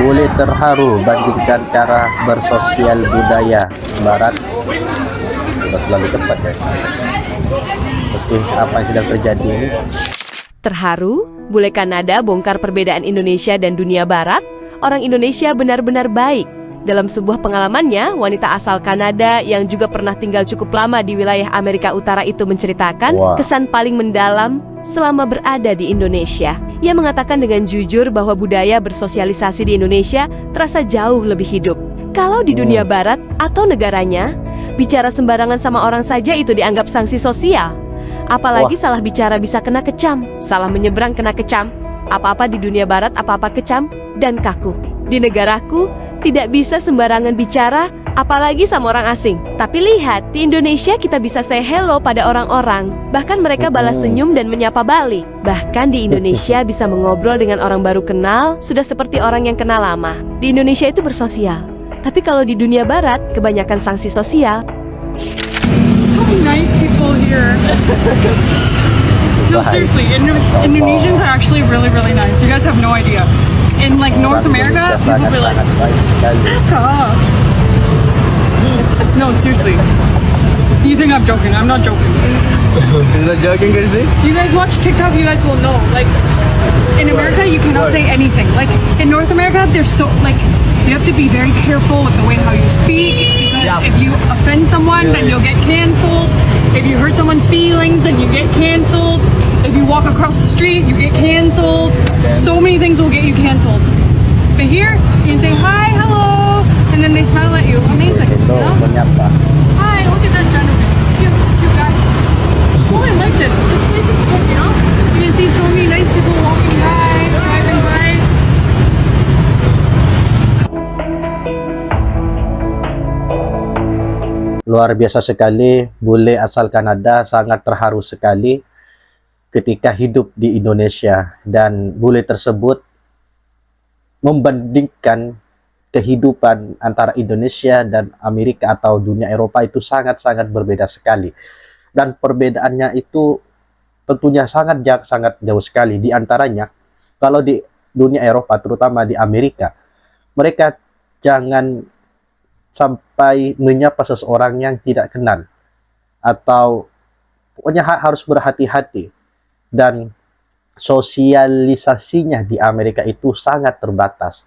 Boleh terharu bandingkan cara bersosial budaya Barat. Sudah terlalu cepat ya. Oke, apa yang sedang terjadi ini? Terharu, bule Kanada bongkar perbedaan Indonesia dan dunia Barat. Orang Indonesia benar-benar baik. Dalam sebuah pengalamannya, wanita asal Kanada yang juga pernah tinggal cukup lama di wilayah Amerika Utara itu menceritakan kesan paling mendalam selama berada di Indonesia. Ia mengatakan dengan jujur bahwa budaya bersosialisasi di Indonesia terasa jauh lebih hidup. Kalau di dunia Barat atau negaranya, bicara sembarangan sama orang saja itu dianggap sanksi sosial. Apalagi salah bicara bisa kena kecam, salah menyeberang kena kecam. Apa-apa di dunia Barat, apa-apa kecam dan kaku. Di negaraku, tidak bisa sembarangan bicara, apalagi sama orang asing. Tapi lihat, di Indonesia kita bisa say hello pada orang-orang. Bahkan mereka balas senyum dan menyapa balik. Bahkan di Indonesia bisa mengobrol dengan orang baru kenal, sudah seperti orang yang kenal lama. Di Indonesia itu bersosial. Tapi kalau di dunia Barat, kebanyakan sanksi sosial. So nice people here. No, seriously, Indonesians are actually really, really nice. You guys have no idea. In like North America, people be like, "Heck off." No, seriously. You think I'm joking? I'm not joking. Is that joking, Gracie? You guys watch TikTok, you guys will know. Like, in America, you cannot say anything. Like, in North America, they're so, like, you have to be very careful with the way how you speak. Because if you offend someone, then you'll get canceled. If you hurt someone's feelings, then you get canceled. If you walk across the street, you get canceled. So many things will get you canceled. But here, you can say hi, hello, and then they smile at you. Amazing. You know? Hi, look at that gentleman. Cute guy. Oh, I like this. This place is good, you know? You can see so many nice people walking by, driving by. Luar biasa sekali, bule asal Kanada sangat terharu sekali ketika hidup di Indonesia, dan bule tersebut membandingkan kehidupan antara Indonesia dan Amerika atau dunia Eropa itu sangat-sangat berbeda sekali, dan perbedaannya itu tentunya sangat jauh sekali. Di antaranya, kalau di dunia Eropa, terutama di Amerika, mereka jangan sampai menyapa seseorang yang tidak kenal, atau pokoknya harus berhati-hati. Dan sosialisasinya di Amerika itu sangat terbatas.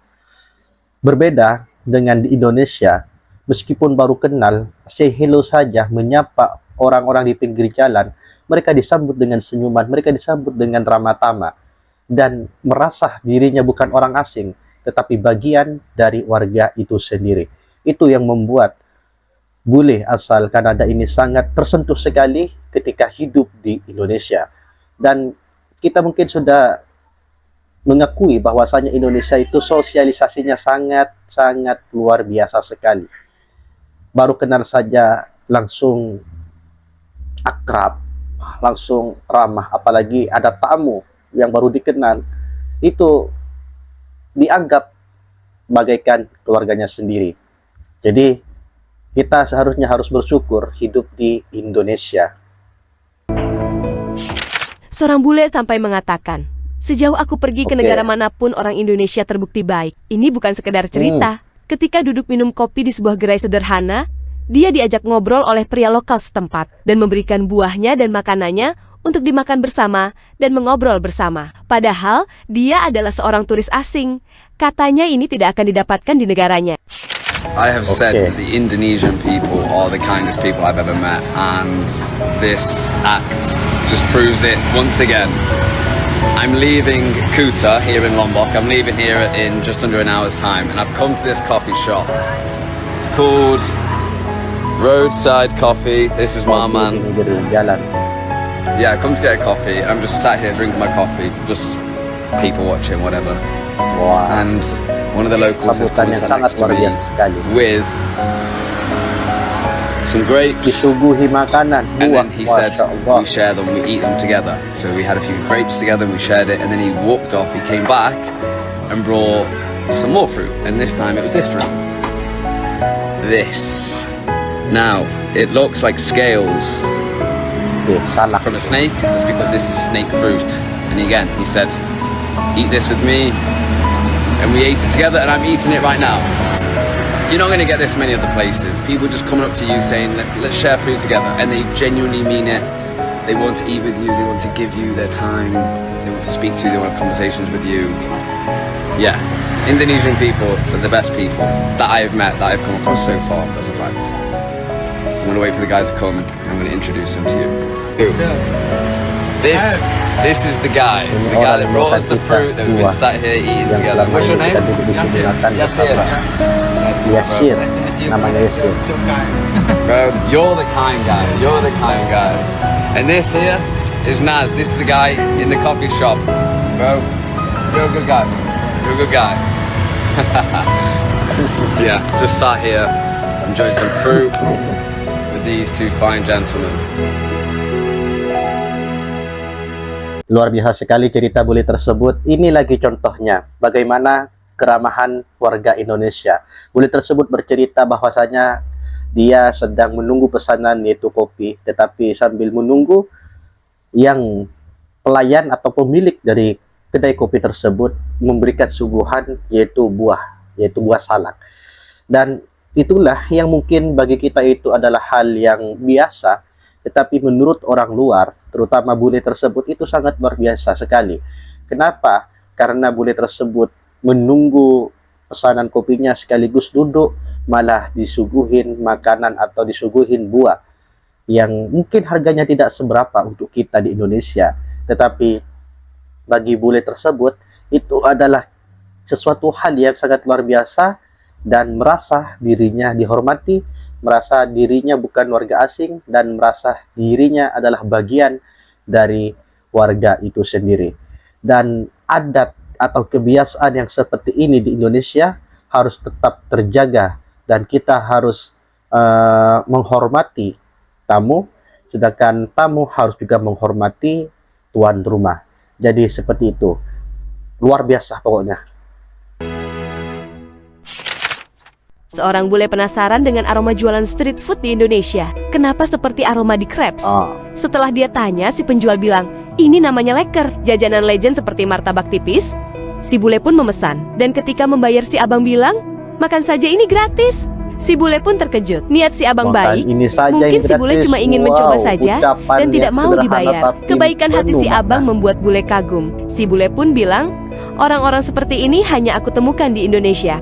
Berbeda dengan di Indonesia, meskipun baru kenal, say hello saja, menyapa orang-orang di pinggir jalan, mereka disambut dengan senyuman, mereka disambut dengan ramah tamah, dan merasa dirinya bukan orang asing, tetapi bagian dari warga itu sendiri. Itu yang membuat bule asal Kanada ini sangat tersentuh sekali ketika hidup di Indonesia. Dan kita mungkin sudah mengakui bahwasanya Indonesia itu sosialisasinya sangat-sangat luar biasa sekali. Baru kenal saja langsung akrab, langsung ramah, apalagi ada tamu yang baru dikenal, itu dianggap bagaikan keluarganya sendiri. Jadi kita seharusnya harus bersyukur hidup di Indonesia. Seorang bule sampai mengatakan, sejauh aku pergi ke negara manapun orang Indonesia terbukti baik. Ini bukan sekedar cerita. Ketika duduk minum kopi di sebuah gerai sederhana, dia diajak ngobrol oleh pria lokal setempat dan memberikan buahnya dan makanannya untuk dimakan bersama dan mengobrol bersama. Padahal dia adalah seorang turis asing. Katanya ini tidak akan didapatkan di negaranya. I have said that the Indonesian people are the kindest people I've ever met, and this act just proves it once again. I'm leaving Kuta here in Lombok. I'm leaving here in just under an hour's time, and I've come to this coffee shop. It's called Roadside Coffee. This is my man. Yeah, I come to get a coffee. I'm just sat here drinking my coffee, just people watching, whatever. And one of the locals is coming next to me with some grapes, and then he said we share them, we eat them together. So we had a few grapes together and we shared it, and then he walked off. He came back and brought some more fruit, and this time it was this fruit. This. Now, it looks like scales from a snake. That's because this is snake fruit. And again, he said, eat this with me and we ate it together, and I'm eating it right now. You're not going to get this many other places. People just coming up to you saying, let's share food together, and they genuinely mean it. They want to eat with you, they want to give you their time, they want to speak to you, they want to have conversations with you. Yeah, Indonesian people are the best people that I have met, that I've come across so far, that's a fact. I'm going to wait for the guy to come, and I'm going to introduce him to you. This is the guy that brought us the fruit that we've been sat here eating yang together. selama What's your ini name? kita duduk di sini makan bersama. Yasir, namanya Yasir. Bro, you're the kind guy. You're the kind guy. And this here is Naz. This is the guy in the coffee shop. Bro, you're a good guy. You're a good guy. Yeah, just sat here enjoying some fruit with these two fine gentlemen. Luar biasa sekali cerita bule tersebut. Ini lagi contohnya bagaimana keramahan warga Indonesia. Bule tersebut bercerita bahwasanya dia sedang menunggu pesanan yaitu kopi, tetapi sambil menunggu yang pelayan atau pemilik dari kedai kopi tersebut memberikan suguhan yaitu buah salak. Dan itulah yang mungkin bagi kita itu adalah hal yang biasa, tetapi menurut orang luar, terutama bule tersebut, itu sangat luar biasa sekali. Kenapa? Karena bule tersebut menunggu pesanan kopinya sekaligus duduk, malah disuguhin makanan atau disuguhin buah yang mungkin harganya tidak seberapa untuk kita di Indonesia, tetapi bagi bule tersebut itu adalah sesuatu hal yang sangat luar biasa dan merasa dirinya dihormati, merasa dirinya bukan warga asing, dan merasa dirinya adalah bagian dari warga itu sendiri. Dan adat atau kebiasaan yang seperti ini di Indonesia harus tetap terjaga, dan kita harus menghormati tamu, sedangkan tamu harus juga menghormati tuan rumah. Jadi seperti itu, luar biasa pokoknya. Seorang bule penasaran dengan aroma jualan street food di Indonesia. Kenapa seperti aroma di crepes? Setelah dia tanya, si penjual bilang, ini namanya leker, jajanan legend seperti martabak tipis. Si bule pun memesan, dan ketika membayar si abang bilang, makan saja ini gratis. Si bule pun terkejut. Niat si abang baik, ini saja mungkin yang si bule gratis. cuma ingin mencoba saja Ucapan dan tidak yang mau sederhana dibayar. tapi Kebaikan hati si penuh abang makna. membuat bule kagum. Si bule pun bilang, orang-orang seperti ini hanya aku temukan di Indonesia.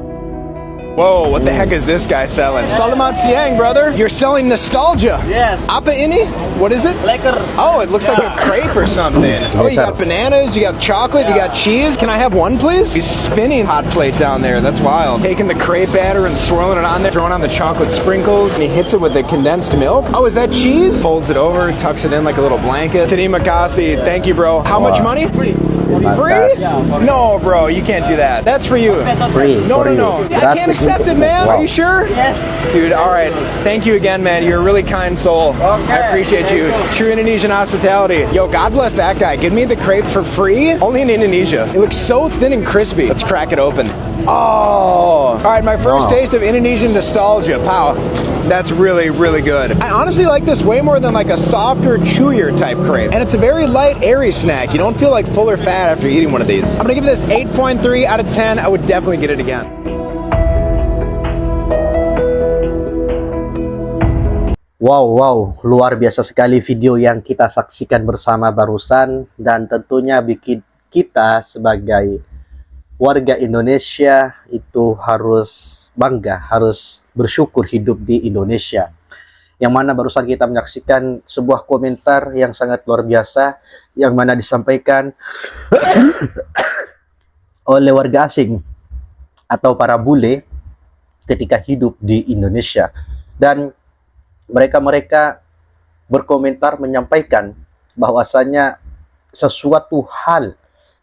Whoa, what the heck is this guy selling? Salamat siang, brother. You're selling nostalgia. Yes. Apa ini? What is it? Lekkers. Oh, it looks like a crepe or something. Oh, you got bananas, you got chocolate, you got cheese. Can I have one, please? He's spinning hot plate down there. That's wild. Taking the crepe batter and swirling it on there, throwing on the chocolate sprinkles, and he hits it with the condensed milk. Oh, is that cheese? Folds it over, tucks it in like a little blanket. Terima kasih. Thank you, bro. How much money? Terima Free? kasih. No, bro, you can't do that. That's for you. Free, No, for no, you. no. I can't Gratis accept it, untukmu. man. Wow. Are you sure? Yes. Dude, all right. Thank you again, man. You're a really kind soul. Okay. I appreciate you. True Indonesian hospitality. Yo, God bless that guy. Give me the crepe for free. Only in Indonesia. It looks so thin and crispy. Let's crack it open. Oh. All right, my first Wow. taste of Indonesian nostalgia. Pow. That's really, really good. I honestly like this way more than like a softer, chewier type crepe. And it's a very light, airy snack. You don't feel like full or fat after eating one of these. I'm gonna give this 8.3 out of 10. I would definitely get it again. Wow, luar biasa sekali video yang kita saksikan bersama barusan, dan tentunya bikin kita sebagai warga Indonesia itu harus bangga, harus bersyukur hidup di Indonesia. Yang mana barusan kita menyaksikan sebuah komentar yang sangat luar biasa, yang mana disampaikan oleh warga asing atau para bule ketika hidup di Indonesia. Dan mereka berkomentar menyampaikan bahwasanya sesuatu hal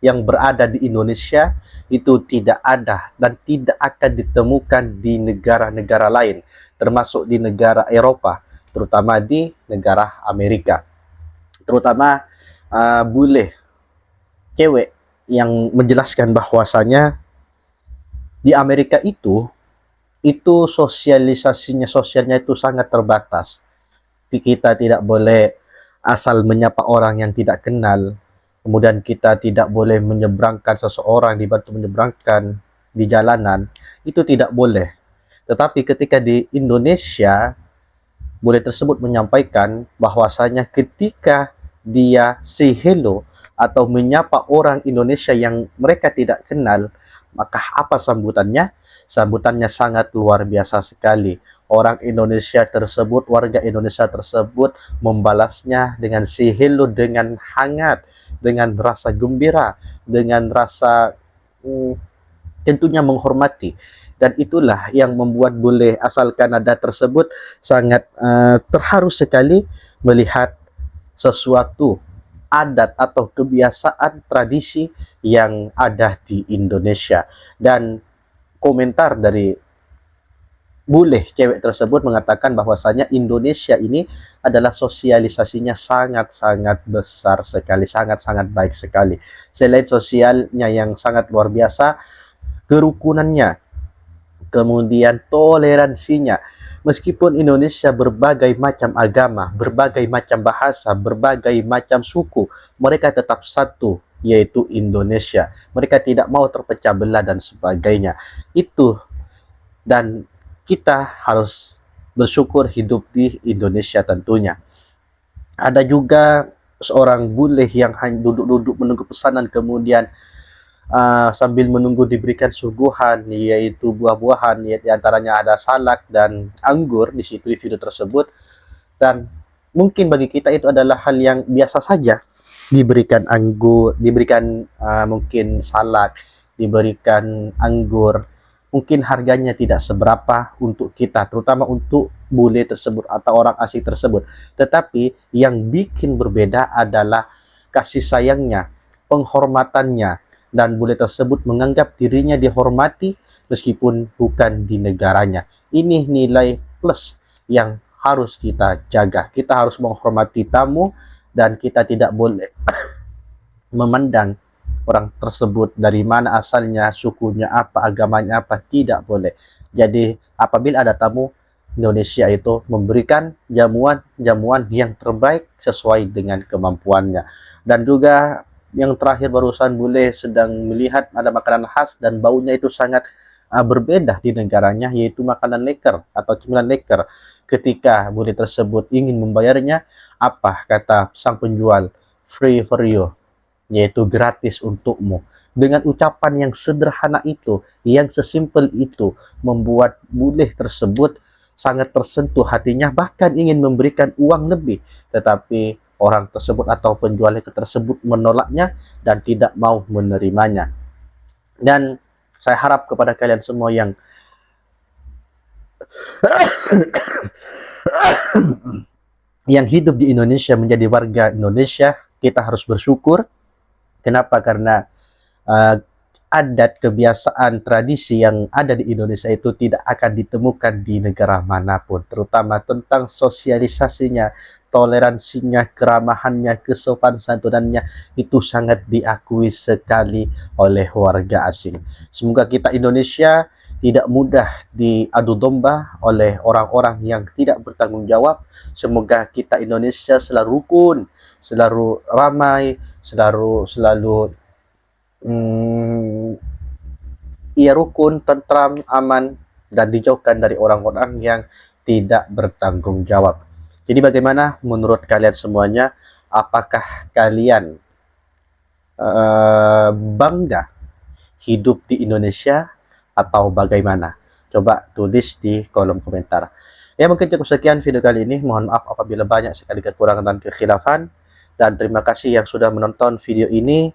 yang berada di Indonesia itu tidak ada dan tidak akan ditemukan di negara-negara lain, termasuk di negara Eropa, terutama di negara Amerika. Terutama bule cewek yang menjelaskan bahwasanya di Amerika itu sosialnya itu sangat terbatas. Kita tidak boleh asal menyapa orang yang tidak kenal. Kemudian kita tidak boleh menyeberangkan seseorang, dibantu menyeberangkan di jalanan itu tidak boleh. Tetapi ketika di Indonesia, bule tersebut menyampaikan bahwasanya ketika dia say hello atau menyapa orang Indonesia yang mereka tidak kenal, maka apa sambutannya? Sambutannya sangat luar biasa sekali. Orang Indonesia tersebut, warga Indonesia tersebut membalasnya dengan say hello dengan hangat, dengan rasa gembira, dengan rasa tentunya menghormati. Dan itulah yang membuat bule asal Kanada tersebut sangat terharu sekali melihat sesuatu adat atau kebiasaan tradisi yang ada di Indonesia. Dan komentar dari bule cewek tersebut mengatakan bahwasanya Indonesia ini adalah sosialisasinya sangat-sangat besar sekali, sangat-sangat baik sekali. Selain sosialnya yang sangat luar biasa, kerukunannya, kemudian toleransinya. Meskipun Indonesia berbagai macam agama, berbagai macam bahasa, berbagai macam suku, mereka tetap satu, yaitu Indonesia. Mereka tidak mau terpecah belah dan sebagainya. Itu, dan kita harus bersyukur hidup di Indonesia tentunya. Ada juga seorang bule yang hanya duduk-duduk menunggu pesanan, kemudian sambil menunggu diberikan suguhan, yaitu buah-buahan, di antaranya ada salak dan anggur di situ di video tersebut. Dan mungkin bagi kita itu adalah hal yang biasa saja, diberikan anggur, diberikan mungkin salak, diberikan anggur. Mungkin harganya tidak seberapa untuk kita, terutama untuk bule tersebut atau orang asing tersebut. Tetapi yang bikin berbeda adalah kasih sayangnya, penghormatannya, dan bule tersebut menganggap dirinya dihormati meskipun bukan di negaranya. Ini nilai plus yang harus kita jaga. Kita harus menghormati tamu dan kita tidak boleh memandang orang tersebut dari mana asalnya, sukunya apa, agamanya apa, tidak boleh. Jadi apabila ada tamu, Indonesia itu memberikan jamuan-jamuan yang terbaik sesuai dengan kemampuannya. Dan juga yang terakhir, barusan bule sedang melihat ada makanan khas dan baunya itu sangat berbeda di negaranya, yaitu makanan leker atau cemilan leker. Ketika bule tersebut ingin membayarnya, apa kata sang penjual? Free for you, yaitu gratis untukmu. Dengan ucapan yang sederhana itu, yang sesimpel itu, membuat bule tersebut sangat tersentuh hatinya, bahkan ingin memberikan uang lebih. Tetapi orang tersebut atau penjual tersebut menolaknya dan tidak mau menerimanya. Dan saya harap kepada kalian semua yang hidup di Indonesia, menjadi warga Indonesia, kita harus bersyukur. Kenapa? Karena adat, kebiasaan, tradisi yang ada di Indonesia itu tidak akan ditemukan di negara manapun, terutama tentang sosialisasinya, toleransinya, keramahannya, kesopan santunannya, itu sangat diakui sekali oleh warga asing. Semoga kita Indonesia tidak mudah diadu domba oleh orang-orang yang tidak bertanggung jawab. Semoga kita Indonesia selalu rukun, selalu ramai, selalu rukun, tentram, aman, dan dijauhkan dari orang-orang yang tidak bertanggung jawab. Jadi bagaimana menurut kalian semuanya? Apakah kalian bangga hidup di Indonesia atau bagaimana? Coba tulis di kolom komentar. Ya, mungkin cukup sekian video kali ini. Mohon maaf apabila banyak sekali kekurangan dan kekhilafan. Dan terima kasih yang sudah menonton video ini.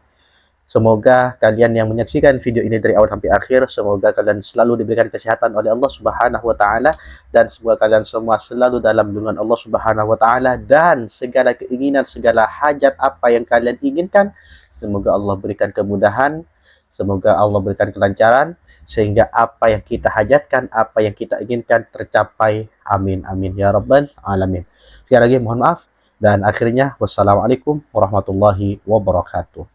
Semoga kalian yang menyaksikan video ini dari awal sampai akhir, semoga kalian selalu diberikan kesehatan oleh Allah Subhanahu wa taala, dan semoga kalian semua selalu dalam lindungan Allah Subhanahu wa taala, dan segala keinginan, segala hajat apa yang kalian inginkan, semoga Allah berikan kemudahan, semoga Allah berikan kelancaran, sehingga apa yang kita hajatkan, apa yang kita inginkan tercapai. Amin amin ya rabbal alamin. Sekali lagi mohon maaf, dan akhirnya wassalamualaikum warahmatullahi wabarakatuh.